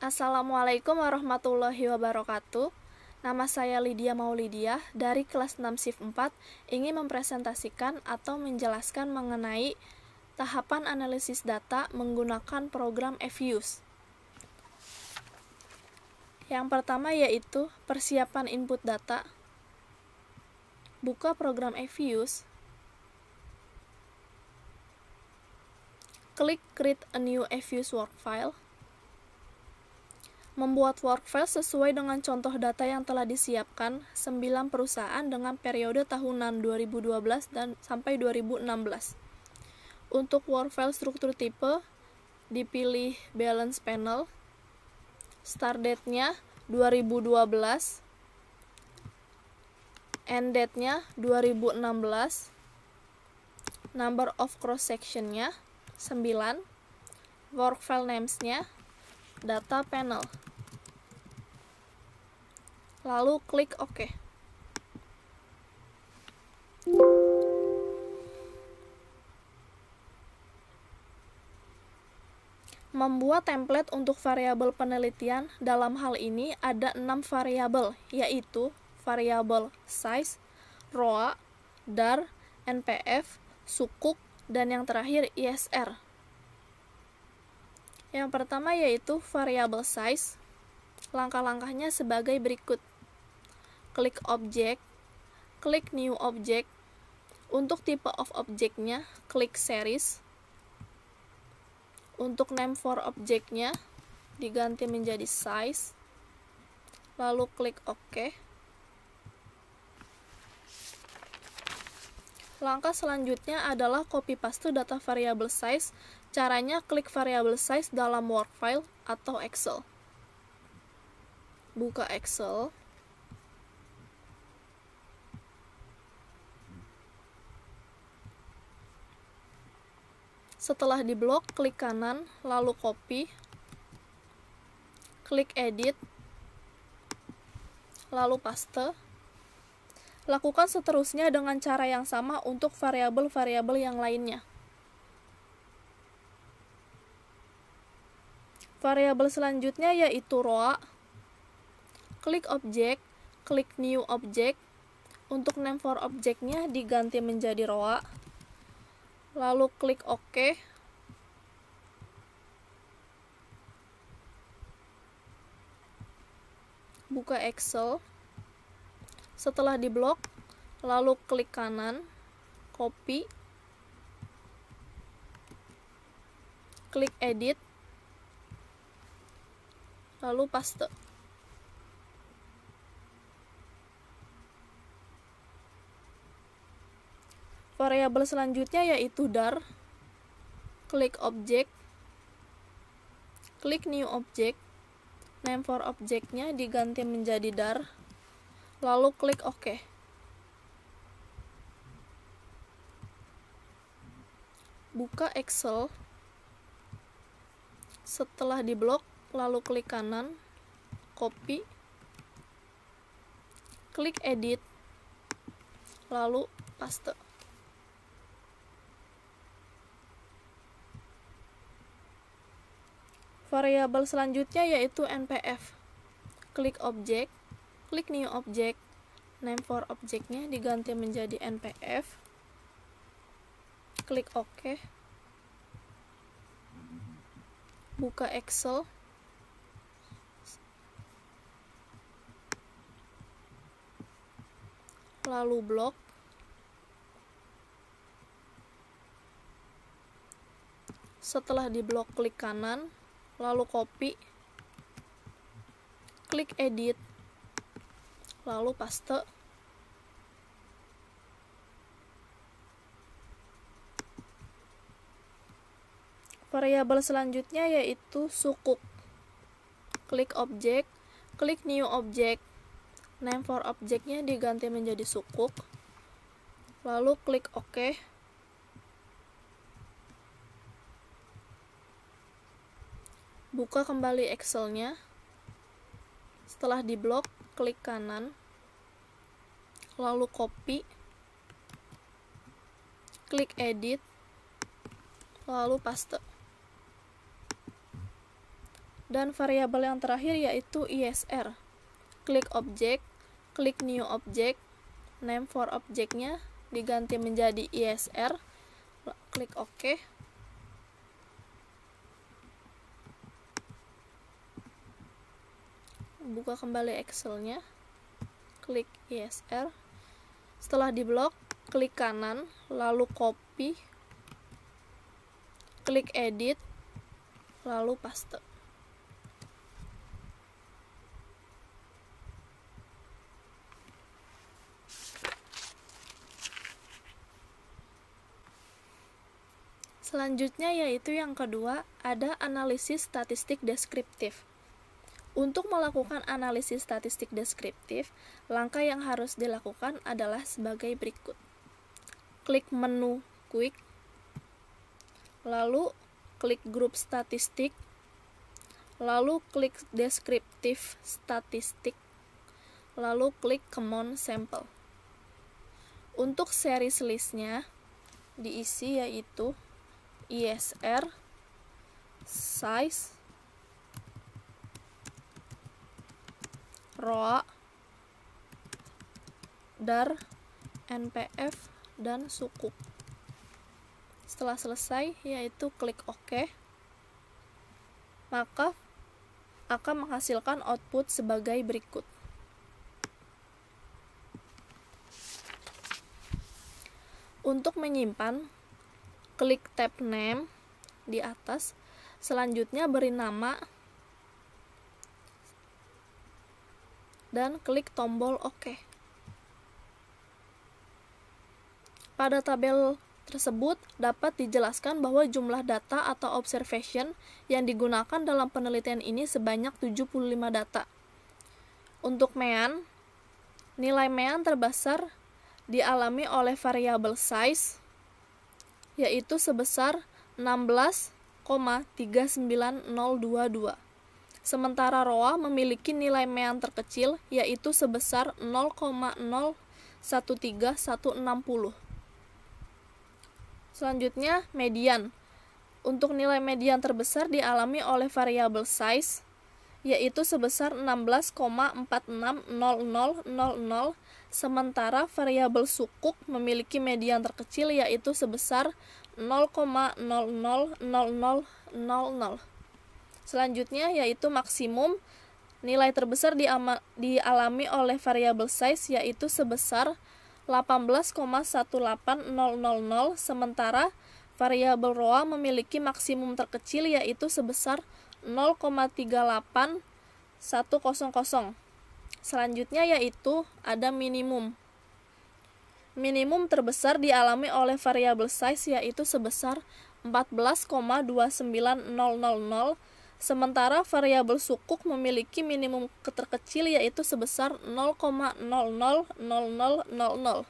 Assalamualaikum warahmatullahi wabarakatuh. Nama saya Lydia Maulidiah dari kelas 6 SIF 4 ingin mempresentasikan atau menjelaskan mengenai tahapan analisis data menggunakan program FUSE. Yang pertama yaitu persiapan input data. Buka program FUSE. Klik Create a new FUSE work file. Membuat work file sesuai dengan contoh data yang telah disiapkan 9 perusahaan dengan periode tahunan 2012 dan sampai 2016. Untuk work file struktur tipe, dipilih balance panel, start date-nya 2012, end date-nya 2016, number of cross section-nya 9, work file names-nya data panel. Lalu klik OK. Membuat template untuk variabel penelitian, dalam hal ini ada 6 variabel, yaitu variabel size, ROA, DAR, NPF, sukuk, dan yang terakhir ISR. Yang pertama yaitu variabel size. Langkah-langkahnya sebagai berikut. Klik objek, klik new object. Untuk type of objeknya, klik series. Untuk name for objeknya, diganti menjadi size. Lalu klik OK. Langkah selanjutnya adalah copy paste data variabel size. Caranya klik variabel size dalam work file atau Excel. Buka Excel. Setelah diblok, klik kanan, lalu copy. Klik edit, lalu paste. Lakukan seterusnya dengan cara yang sama untuk variabel-variabel yang lainnya. Variabel selanjutnya yaitu ROA. Klik objek, klik new object. Untuk name for objeknya diganti menjadi ROA. Lalu klik OK. Buka Excel. Setelah diblok, lalu klik kanan, copy. Klik edit. Lalu paste. Variabel selanjutnya yaitu DAR. Klik objek, klik new object. Name for objeknya diganti menjadi DAR. Lalu klik OK. Buka Excel. Setelah diblok, lalu klik kanan, copy. Klik edit. Lalu paste. Variabel selanjutnya yaitu NPF. Klik objek, klik new object. Name for objeknya diganti menjadi NPF. Klik OK. Buka Excel. Lalu blok. Setelah diblok, klik kanan, lalu copy. Klik edit. Lalu paste. Variabel selanjutnya yaitu sukuk. Klik objek, klik new object. Name for objeknya diganti menjadi sukuk. Lalu klik OK. Buka kembali Excel-nya. Setelah diblok, klik kanan, lalu copy, klik edit, lalu paste. Dan variabel yang terakhir yaitu ISR. Klik objek, klik new object, name for objeknya diganti menjadi ISR, klik OK. Buka kembali Excelnya, klik ISR. Setelah diblok, klik kanan, lalu copy, klik edit, lalu paste. Selanjutnya yaitu yang kedua, ada analisis statistik deskriptif. Untuk melakukan analisis statistik deskriptif, langkah yang harus dilakukan adalah sebagai berikut. Klik menu Quick, lalu klik grup statistik, lalu klik deskriptif statistik, lalu klik common sample. Untuk series listnya diisi yaitu ISR, size, ROA, DAR, NPF, dan suku. Setelah selesai, yaitu klik OK, maka akan menghasilkan output sebagai berikut. Untuk menyimpan, klik tab name di atas, selanjutnya beri nama, dan klik tombol OK. Pada tabel tersebut dapat dijelaskan bahwa jumlah data atau observation yang digunakan dalam penelitian ini sebanyak 75 data. Untuk mean, nilai mean terbesar dialami oleh variabel size, yaitu sebesar 16,39022. Sementara ROA memiliki nilai mean terkecil, yaitu sebesar 0,013160. Selanjutnya, median. Untuk nilai median terbesar dialami oleh variabel size, yaitu sebesar 16,460000, sementara variabel sukuk memiliki median terkecil, yaitu sebesar 0,000000. Selanjutnya yaitu maksimum. Nilai terbesar dialami oleh variabel size, yaitu sebesar 18,18000, sementara variabel ROA memiliki maksimum terkecil, yaitu sebesar 0,38100. Selanjutnya yaitu ada minimum. Minimum terbesar dialami oleh variabel size, yaitu sebesar 14,29000, sementara variabel sukuk memiliki minimum terkecil, yaitu sebesar 0,000000.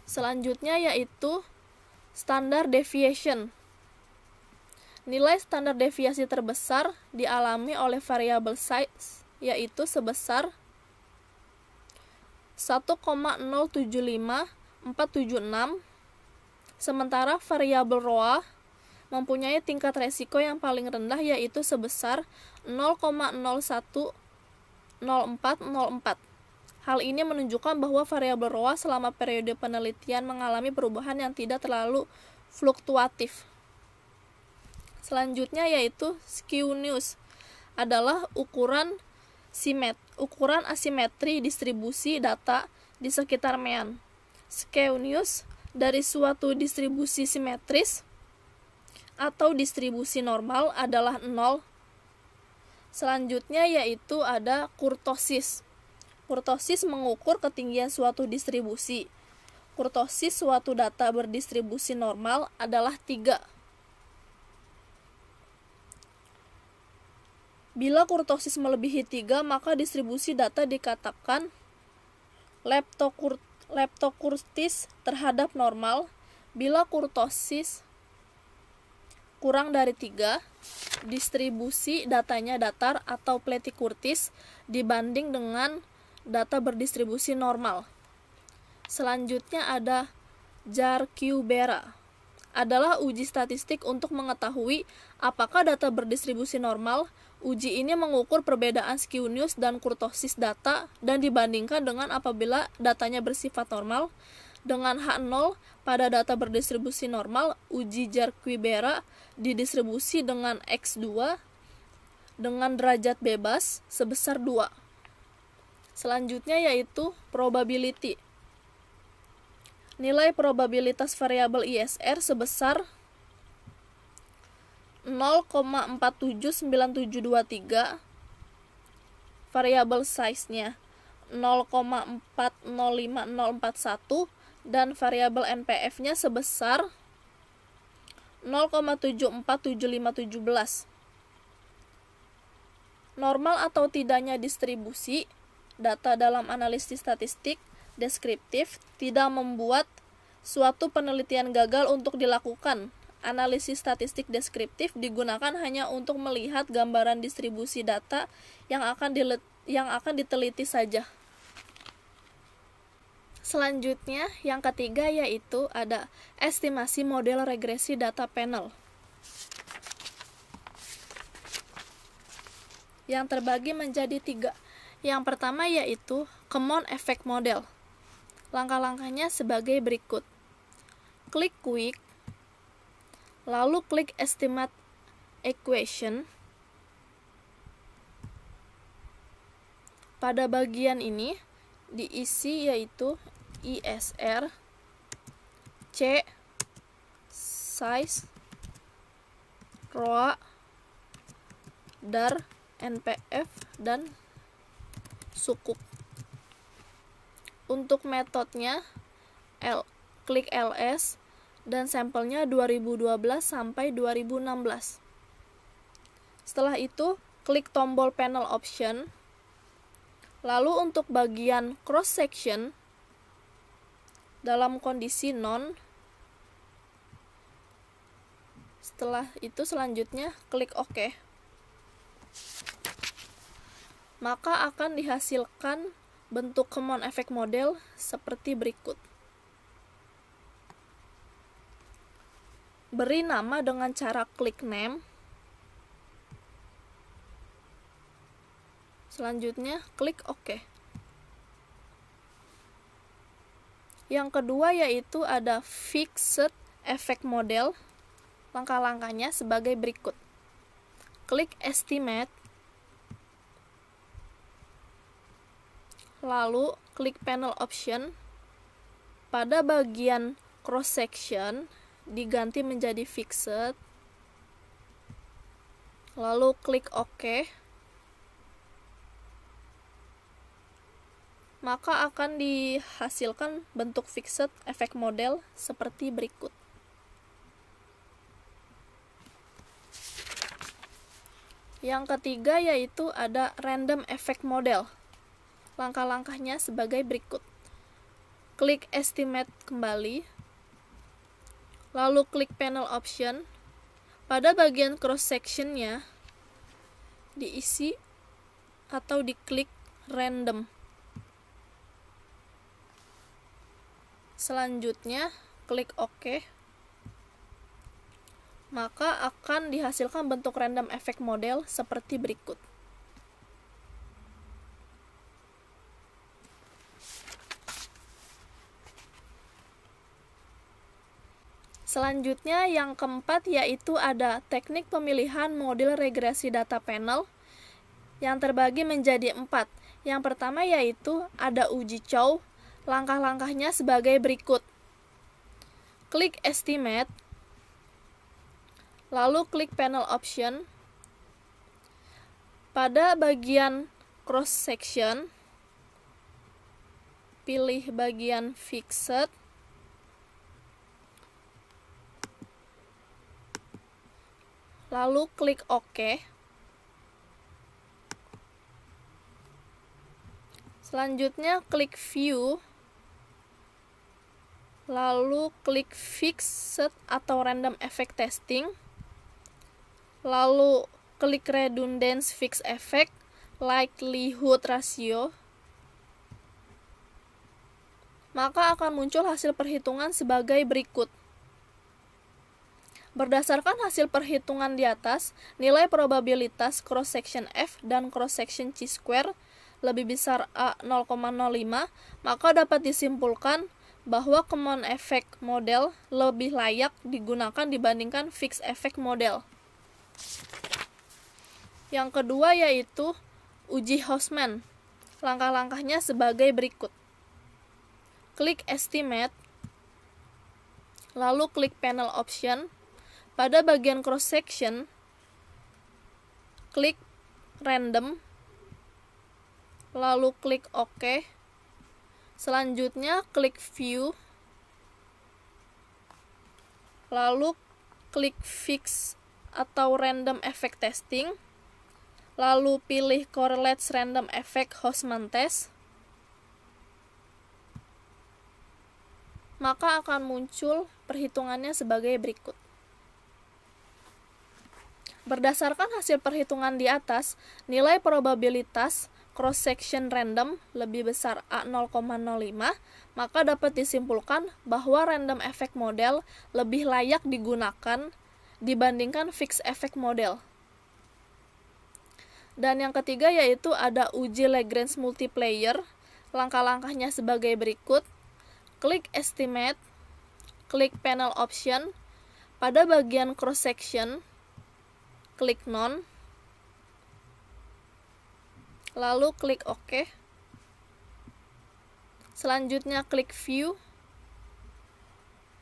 Selanjutnya yaitu standar deviation. Nilai standar deviasi terbesar dialami oleh variabel size, yaitu sebesar 1,075476, sementara variabel ROA mempunyai tingkat resiko yang paling rendah, yaitu sebesar 0,010404. Hal ini menunjukkan bahwa variabel ROA selama periode penelitian mengalami perubahan yang tidak terlalu fluktuatif. Selanjutnya yaitu skewness, adalah ukuran asimetri distribusi data di sekitar mean. Skewness dari suatu distribusi simetris atau distribusi normal adalah 0. Selanjutnya yaitu ada kurtosis. Kurtosis mengukur ketinggian suatu distribusi. Kurtosis suatu data berdistribusi normal adalah 3. Bila kurtosis melebihi 3, maka distribusi data dikatakan leptokurtis terhadap normal. Bila kurtosis kurang dari 3, distribusi datanya datar atau platykurtis dibanding dengan data berdistribusi normal. Selanjutnya ada Jar-Q-Bera, adalah uji statistik untuk mengetahui apakah data berdistribusi normal Uji ini mengukur perbedaan skewness dan kurtosis data dan dibandingkan dengan apabila datanya bersifat normal dengan H0 pada data berdistribusi normal. Uji Jarque-Bera didistribusi dengan X2 dengan derajat bebas sebesar 2. Selanjutnya yaitu probability. Nilai probabilitas variabel ISR sebesar 0,479723, variabel size-nya 0,405041, dan variabel NPF-nya sebesar 0,747517. Normal atau tidaknya distribusi data dalam analisis statistik deskriptif tidak membuat suatu penelitian gagal untuk dilakukan. Analisis statistik deskriptif digunakan hanya untuk melihat gambaran distribusi data yang akan diteliti saja. Selanjutnya, yang ketiga yaitu ada estimasi model regresi data panel, yang terbagi menjadi 3. Yang pertama yaitu Common Effect Model. Langkah-langkahnya sebagai berikut. Klik Quick, lalu klik Estimate Equation. Pada bagian ini diisi yaitu ISR, C, size, ROA, DAR, NPF, dan sukup. Untuk metodenya, klik LS dan sampelnya 2012 sampai 2016. Setelah itu, klik tombol panel option. Lalu untuk bagian cross section dalam kondisi non. Setelah itu selanjutnya klik OK. Maka akan dihasilkan bentuk Common Effect Model seperti berikut. Beri nama dengan cara klik name. Selanjutnya klik OK. Yang kedua yaitu ada Fixed Effect Model. Langkah-langkahnya sebagai berikut. Klik Estimate, lalu klik Panel Option. Pada bagian Cross Section diganti menjadi Fixed, lalu klik OK. Maka akan dihasilkan bentuk Fixed Effect Model seperti berikut. Yang ketiga yaitu ada Random Effect Model. Langkah-langkahnya sebagai berikut. Klik Estimate kembali, lalu klik Panel Option. Pada bagian cross section-nya diisi atau diklik Random. Selanjutnya klik OK. Maka akan dihasilkan bentuk Random Effect Model seperti berikut. Selanjutnya yang keempat yaitu ada teknik pemilihan model regresi data panel yang terbagi menjadi 4. Yang pertama yaitu ada uji Chow. Langkah-langkahnya sebagai berikut. Klik Estimate, lalu klik Panel Option. Pada bagian Cross Section, pilih bagian Fixed, lalu klik OK. Selanjutnya klik View, lalu klik Fixed atau Random Effect Testing, lalu klik Redundance Fixed Effect, Likelihood Ratio. Maka akan muncul hasil perhitungan sebagai berikut. Berdasarkan hasil perhitungan di atas, nilai probabilitas cross-section F dan cross-section chi-square lebih besar A 0,05, maka dapat disimpulkan bahwa common effect model lebih layak digunakan dibandingkan fixed effect model. Yang kedua yaitu uji Hausman. Langkah-langkahnya sebagai berikut. Klik Estimate, lalu klik Panel Option. Pada bagian cross section, klik Random, lalu klik OK. Selanjutnya klik View, lalu klik Fix atau Random Effect Testing, lalu pilih Correlates Random Effect Hausman Test. Maka akan muncul perhitungannya sebagai berikut. Berdasarkan hasil perhitungan di atas, nilai probabilitas cross-section random lebih besar A 0,05, maka dapat disimpulkan bahwa random effect model lebih layak digunakan dibandingkan fixed effect model. Dan yang ketiga yaitu ada uji Lagrange multiplier. Langkah-langkahnya sebagai berikut. Klik Estimate, klik Panel Option. Pada bagian cross-section, klik None, lalu klik OK. Selanjutnya klik View,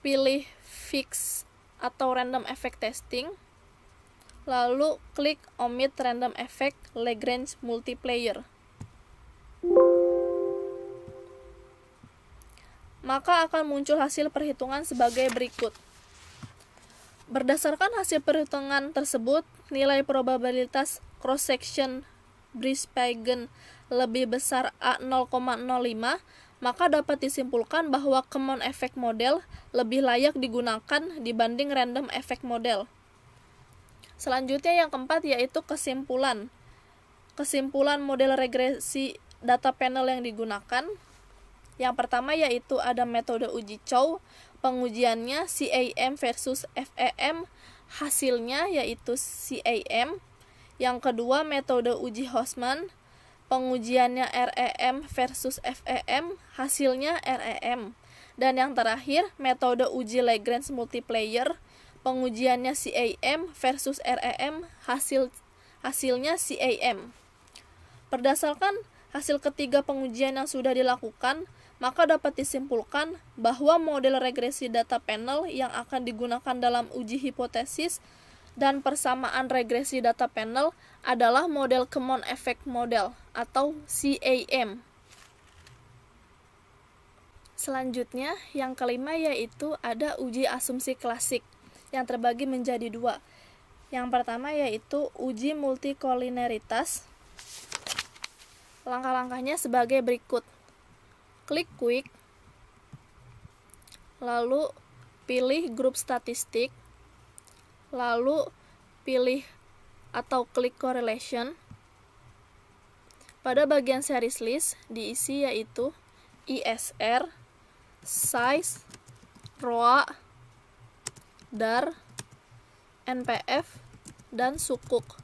pilih Fix atau Random Effect Testing, lalu klik Omit Random Effect Lagrange Multiplier. Maka akan muncul hasil perhitungan sebagai berikut. Berdasarkan hasil perhitungan tersebut, nilai probabilitas cross-section Brice-Pagan lebih besar A 0,05, maka dapat disimpulkan bahwa common effect model lebih layak digunakan dibanding random effect model. Selanjutnya yang keempat yaitu kesimpulan. Kesimpulan model regresi data panel yang digunakan. Yang pertama yaitu ada metode uji Chow. Pengujiannya CAM versus FEM, hasilnya yaitu CAM. Yang kedua metode uji Hausman, pengujiannya REM versus FEM, hasilnya REM. Dan yang terakhir metode uji Lagrange multiplier, pengujiannya CAM versus REM, hasilnya CAM. Berdasarkan hasil ketiga pengujian yang sudah dilakukan, maka dapat disimpulkan bahwa model regresi data panel yang akan digunakan dalam uji hipotesis dan persamaan regresi data panel adalah model Common Effect Model atau CAM. Selanjutnya, yang kelima yaitu ada uji asumsi klasik yang terbagi menjadi dua. Yang pertama yaitu uji multikolineritas. Langkah-langkahnya sebagai berikut. Klik Quick, lalu pilih grup statistik, lalu pilih atau klik correlation. Pada bagian series list diisi yaitu ISR, size, ROA, DAR, NPF, dan sukuk.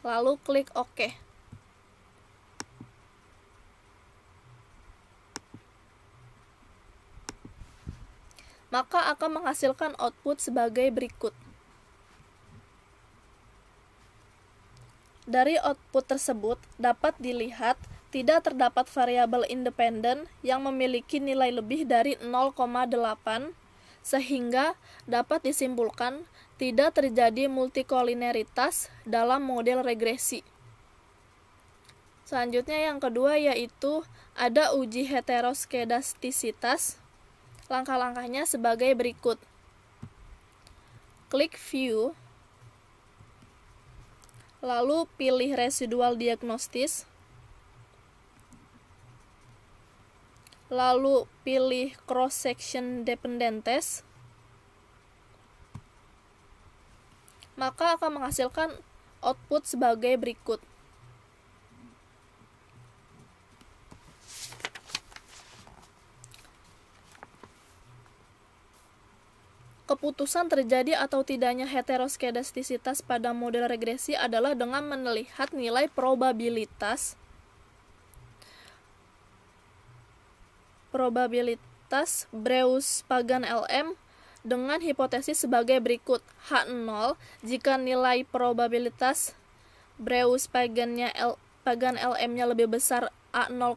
Lalu klik OK. Maka akan menghasilkan output sebagai berikut. Dari output tersebut dapat dilihat tidak terdapat variabel independen yang memiliki nilai lebih dari 0,8 sehingga dapat disimpulkan tidak terjadi multikolineritas dalam model regresi. Selanjutnya yang kedua yaitu ada uji heteroskedastisitas. Langkah-langkahnya sebagai berikut. Klik View, lalu pilih Residual Diagnosis, lalu pilih Cross Section Dependent Test, maka akan menghasilkan output sebagai berikut. Keputusan terjadi atau tidaknya heteroskedastisitas pada model regresi adalah dengan melihat nilai probabilitas Breuss-Pagan LM dengan hipotesis sebagai berikut. H0 jika nilai probabilitas Breuss-Pagan LM-nya lebih besar A 0,05.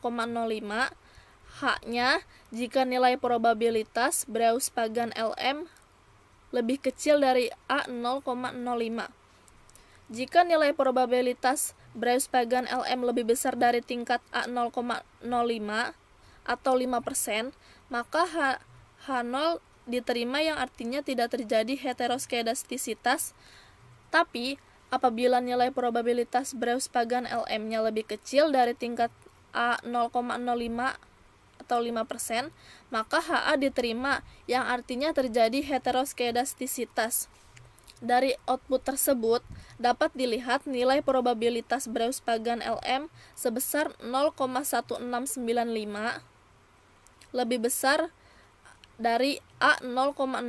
H-nya jika nilai probabilitas Breuss-Pagan LM lebih kecil dari A 0,05. Jika nilai probabilitas Breuss-Pagan LM lebih besar dari tingkat A 0,05 atau 5%, maka H0 diterima yang artinya tidak terjadi heteroskedastisitas. Tapi apabila nilai probabilitas Breuss-Pagan LM-nya lebih kecil dari tingkat A 0,05 atau 5%, maka HA diterima yang artinya terjadi heteroskedastisitas. Dari output tersebut dapat dilihat nilai probabilitas Breuss-Pagan LM sebesar 0,1695 lebih besar dari A 0,05,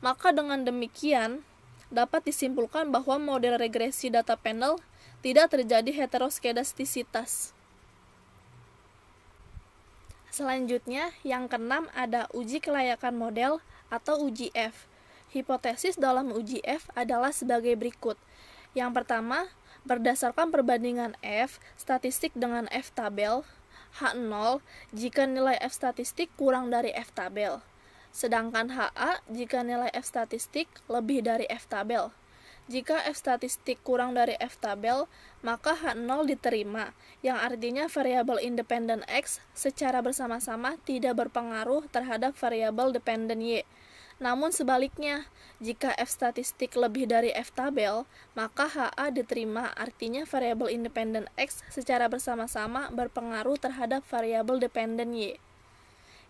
maka dengan demikian dapat disimpulkan bahwa model regresi data panel tidak terjadi heteroskedastisitas. Selanjutnya, yang keenam ada uji kelayakan model atau uji F. Hipotesis dalam uji F adalah sebagai berikut. Yang pertama, berdasarkan perbandingan F statistik dengan F tabel, H0 jika nilai F statistik kurang dari F tabel, sedangkan HA jika nilai F statistik lebih dari F tabel. Jika F statistik kurang dari F tabel, maka H0 diterima, yang artinya variabel independen X secara bersama-sama tidak berpengaruh terhadap variabel dependen Y. Namun sebaliknya, jika F statistik lebih dari F tabel, maka HA diterima, artinya variabel independen X secara bersama-sama berpengaruh terhadap variabel dependen Y.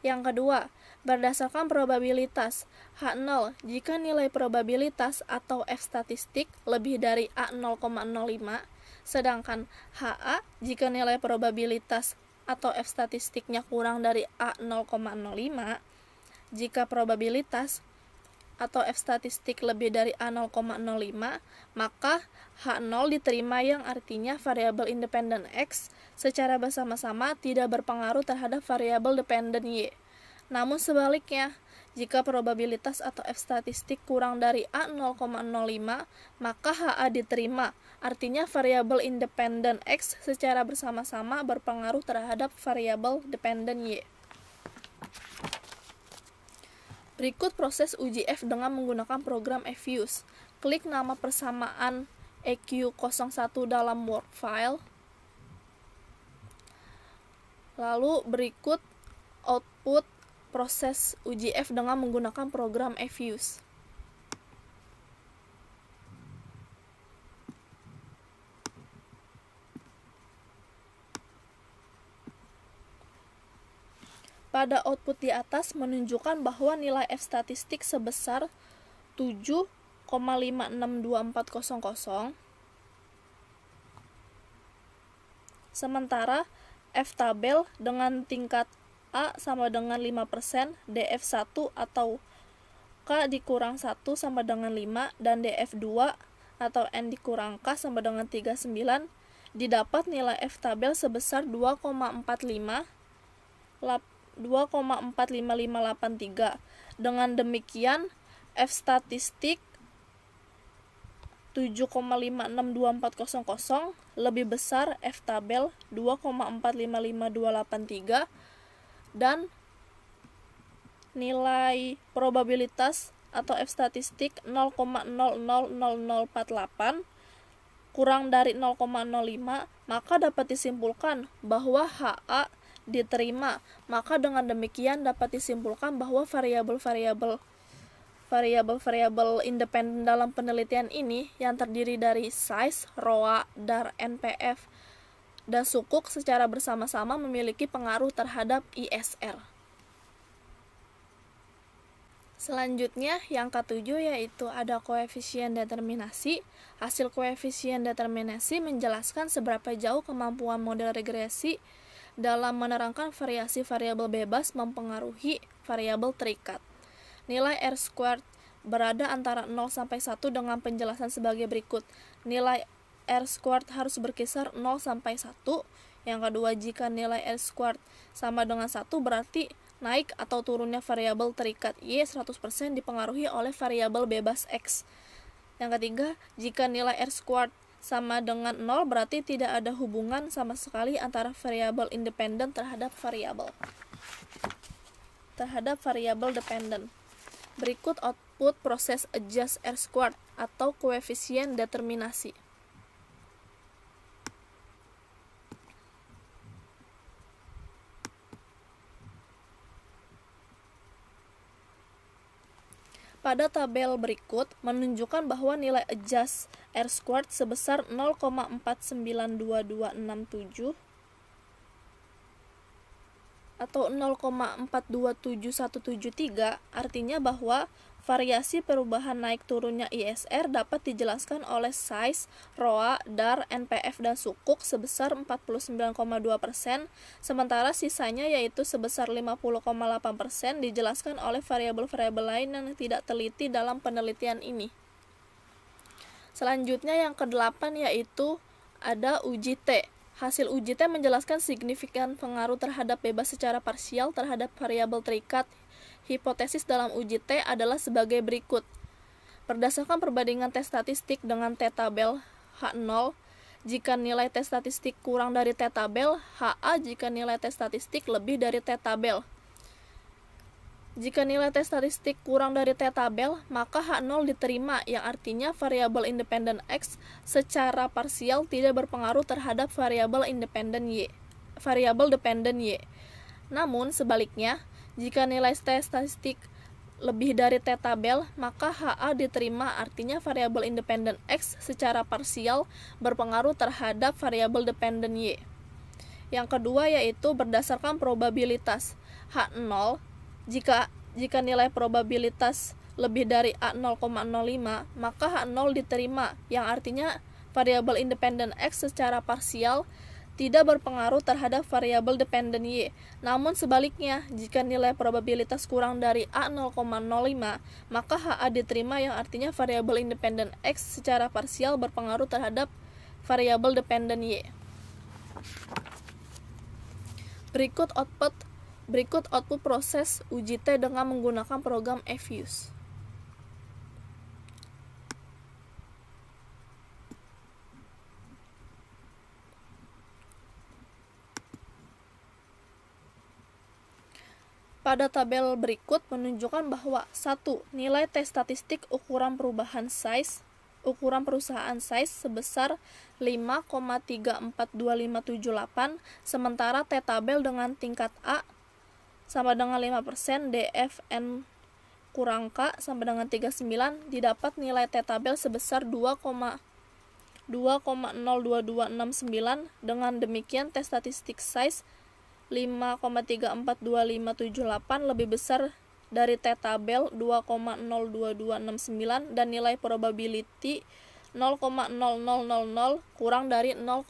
Yang kedua, berdasarkan probabilitas, H0 jika nilai probabilitas atau F statistik lebih dari A 0,05, sedangkan HA jika nilai probabilitas atau F statistiknya kurang dari A 0,05. Jika probabilitas atau F statistik lebih dari A 0,05, maka H0 diterima yang artinya variabel independen X secara bersama-sama tidak berpengaruh terhadap variabel dependen Y. Namun sebaliknya, jika probabilitas atau F statistik kurang dari A 0,05, maka HA diterima, artinya variabel independen X secara bersama-sama berpengaruh terhadap variabel dependen Y. Berikut proses uji F dengan menggunakan program Fuse. Klik nama persamaan EQ01 dalam Word file. Lalu berikut output proses uji F dengan menggunakan program Fuse. Pada output di atas menunjukkan bahwa nilai F statistik sebesar 7,562400, sementara F tabel dengan tingkat A sama dengan 5%, DF1 atau K dikurang 1 sama dengan 5, dan DF2 atau N dikurang K sama dengan 39, didapat nilai F tabel sebesar 2,45583. Dengan demikian, F statistik 7,562400 lebih besar F tabel 2,4558283, dan nilai probabilitas atau F statistik 0,000048 kurang dari 0,05, maka dapat disimpulkan bahwa HA diterima. Maka dengan demikian dapat disimpulkan bahwa variabel-variabel independen dalam penelitian ini yang terdiri dari size, ROA, DAR, NPF, dan sukuk secara bersama-sama memiliki pengaruh terhadap ISR. Selanjutnya, yang ketujuh yaitu ada koefisien determinasi. Hasil koefisien determinasi menjelaskan seberapa jauh kemampuan model regresi dalam menerangkan variasi variabel bebas mempengaruhi variabel terikat. Nilai R squared berada antara 0 sampai 1 dengan penjelasan sebagai berikut. Nilai R² harus berkisar 0 sampai 1. Yang kedua, jika nilai R² sama dengan 1 berarti naik atau turunnya variabel terikat Y 100% dipengaruhi oleh variabel bebas X. Yang ketiga, jika nilai R² sama dengan 0 berarti tidak ada hubungan sama sekali antara variabel independen terhadap variabel dependen. Berikut output proses adjust R² atau koefisien determinasi. Pada tabel berikut menunjukkan bahwa nilai adjust R² sebesar 0,492267 atau 0,427173, artinya bahwa variasi perubahan naik turunnya ISR dapat dijelaskan oleh size, ROA, DAR, NPF, dan sukuk sebesar 49,2%, sementara sisanya yaitu sebesar 50,8% dijelaskan oleh variabel-variabel lain yang tidak teliti dalam penelitian ini. Selanjutnya yang ke-8 yaitu ada uji T. Hasil uji T menjelaskan signifikan pengaruh terhadap bebas secara parsial terhadap variabel terikat. Hipotesis dalam uji T adalah sebagai berikut. Berdasarkan perbandingan T statistik dengan T tabel H0, jika nilai T statistik kurang dari T tabel, HA jika nilai T statistik lebih dari T tabel. Jika nilai T statistik kurang dari T tabel, maka H0 diterima, yang artinya variabel independen X secara parsial tidak berpengaruh terhadap variabel dependen Y. Namun sebaliknya, jika nilai T statistik lebih dari T tabel, maka HA diterima, artinya variabel independen X secara parsial berpengaruh terhadap variabel dependen Y. Yang kedua yaitu berdasarkan probabilitas H0, jika nilai probabilitas lebih dari A0,05, maka H0 diterima, yang artinya variabel independen X secara parsial tidak berpengaruh terhadap variabel dependen Y. Namun sebaliknya, jika nilai probabilitas kurang dari A0,05, maka HA diterima, yang artinya variabel independen X secara parsial berpengaruh terhadap variabel dependen Y. Berikut output proses uji T dengan menggunakan program EFUSE. Pada tabel berikut menunjukkan bahwa 1. Nilai T statistik ukuran perusahaan size sebesar 5,342578, sementara T tabel dengan tingkat A sama dengan 5%, DFN kurang K sama dengan 39, didapat nilai T tabel sebesar 2,02269. Dengan demikian T statistik size 5,342578 lebih besar dari T tabel 2,02269 dan nilai probability 0,0000 kurang dari 0,05.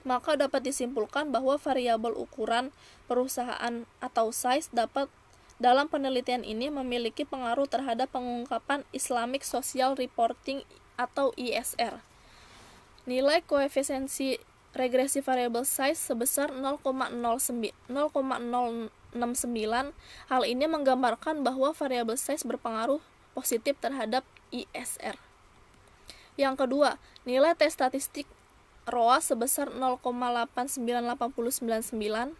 Maka dapat disimpulkan bahwa variabel ukuran perusahaan atau size dapat dalam penelitian ini memiliki pengaruh terhadap pengungkapan Islamic Social Reporting atau ISR. Nilai koefisiensi regresi variabel size sebesar 0,069. Hal ini menggambarkan bahwa variabel size berpengaruh positif terhadap ISR. Yang kedua, nilai T statistik ROA sebesar 0,898099,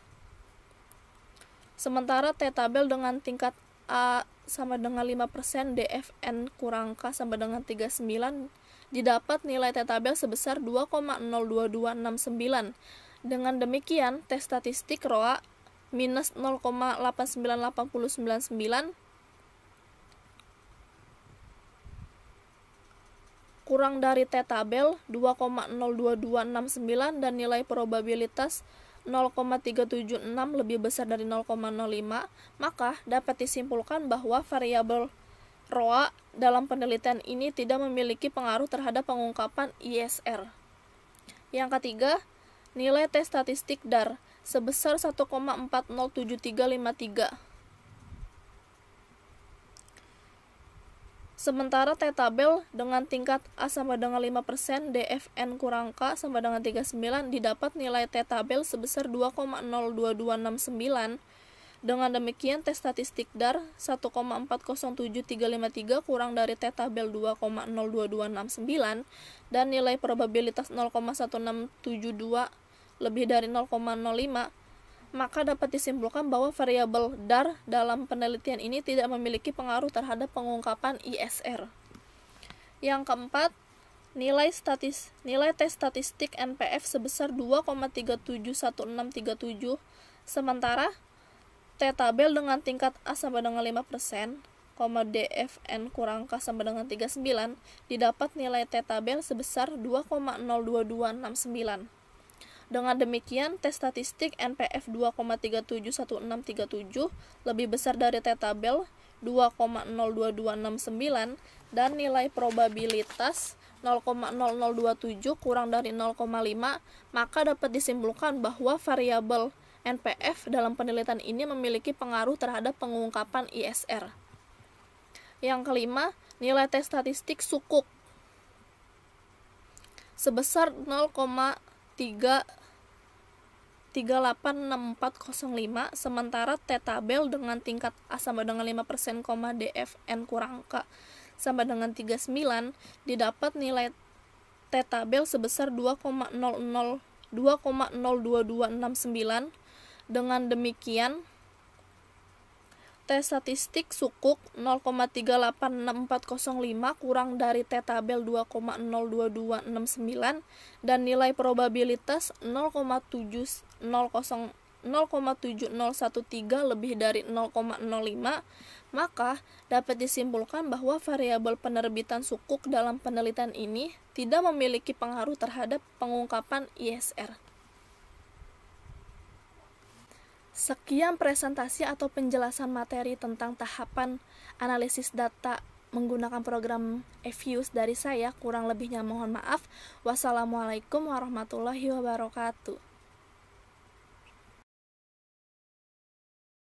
sementara T tabel dengan tingkat A sama dengan 5%, DFN kurang K sama dengan 39, didapat nilai T tabel sebesar 2,02269. Dengan demikian, T statistik ROA minus 0,898099 kurang dari T tabel 2,02269 dan nilai probabilitas 0,376 lebih besar dari 0,05, maka dapat disimpulkan bahwa variabel ROA dalam penelitian ini tidak memiliki pengaruh terhadap pengungkapan ISR. Yang ketiga, nilai T statistik DAR sebesar 1,407353. Sementara T-tabel dengan tingkat A sama dengan 5%, DFN kurang K sama dengan 39, didapat nilai T-tabel sebesar 2,02269. Dengan demikian, T statistik DAR 1,407353 kurang dari T-tabel 2,02269 dan nilai probabilitas 0,1672 lebih dari 0,05, maka dapat disimpulkan bahwa variabel DAR dalam penelitian ini tidak memiliki pengaruh terhadap pengungkapan ISR. Yang keempat, nilai T statistik NPF sebesar 2,371637, sementara T-tabel dengan tingkat A sama dengan 5%, DFN kurang K sama dengan 39, didapat nilai T-tabel sebesar 2,02269. Dengan demikian, T statistik NPF 2,371637 lebih besar dari T-tabel 2,02269 dan nilai probabilitas 0,0027 kurang dari 0,5, maka dapat disimpulkan bahwa variabel NPF dalam penelitian ini memiliki pengaruh terhadap pengungkapan ISR. Yang kelima, nilai T statistik sukuk sebesar 0,386405, sementara T-tabel dengan tingkat A sama dengan 5%, DFN kurang K sama dengan 39, didapat nilai T-tabel sebesar 2,02269. Dengan demikian, T statistik sukuk 0,386405 kurang dari T-tabel 2,02269 dan nilai probabilitas 0,7013 lebih dari 0,05, maka dapat disimpulkan bahwa variabel penerbitan sukuk dalam penelitian ini tidak memiliki pengaruh terhadap pengungkapan ISR. Sekian presentasi atau penjelasan materi tentang tahapan analisis data menggunakan program EViews dari saya. Kurang lebihnya mohon maaf. Wassalamualaikum warahmatullahi wabarakatuh.